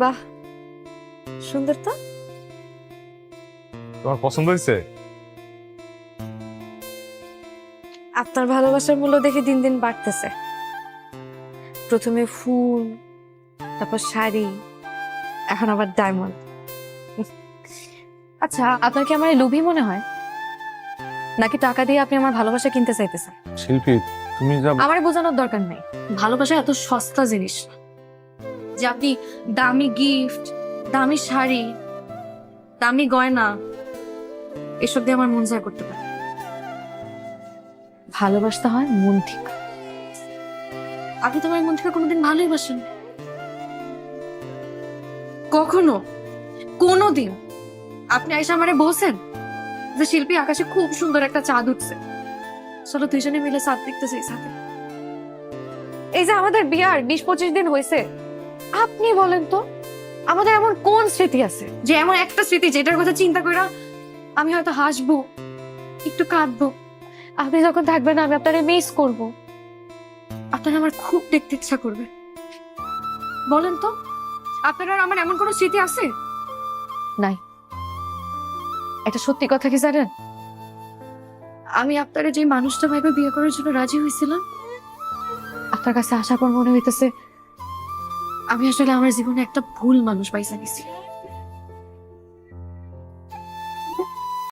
বাহ, সুন্দর তো। তোমার পছন্দ হয়েছে? আপনার ভালোবাসার মূল্য দেখে দিন দিন বাড়তেছে। প্রথমে ফুল, তারপর শাড়ি, এখন আবার ডায়মন্ড। আচ্ছা, আপনার কি আমার এই লোভী মনে হয়, নাকি টাকা দিয়ে আপনি আমার ভালোবাসা কিনতে চাইতেছেন? শিল্পী, তুমি যা আমার বোঝানোর দরকার নেই, ভালোবাসা এত সস্তা জিনিস না যে আপনি দামি গিফট, দামি শাড়ি, দামি গয়না এসব দিয়ে আমার মন জয় করতে পারেন। ভালোবাসতে হয় মন থেকে। আপনি তোমার মন থেকে কোনোদিন ভালোই বাসেন? কখনো কোনোদিন আপনি আইসা আমারে বলছেন যে শিল্পী, আকাশে খুব সুন্দর একটা চাঁদ উঠছে, চলো দুইজনে মিলে চাঁদ দেখতে চাই সাথে? এই যে আমাদের বিয়ার 20-25 দিন হয়েছে, আপনি বলেন তো আমাদের এমন কোন স্মৃতি আছে যে এমন একটা স্মৃতি যেটার কথা চিন্তা কইরা আমি হয়তো হাসবো, একটু কাঁদবো, আপনি যখন থাকবেন আমি আপনারে মিস করব, আপনার আমার খুব দেখতে ইচ্ছা করবে? বলেন তো আপনার আর আমার এমন কোনো স্মৃতি আছে? নাই। একটা সত্যি কথা কি জানেন, আমি আপনারে যে মানুষটা ভাইবে বিয়ে করার জন্য রাজি হয়েছিলাম, আপনার কাছে আসার পর মনে হইতেছে আমি আসলে আমার জীবনে একটা ভুল মানুষ পাইছা গেছি।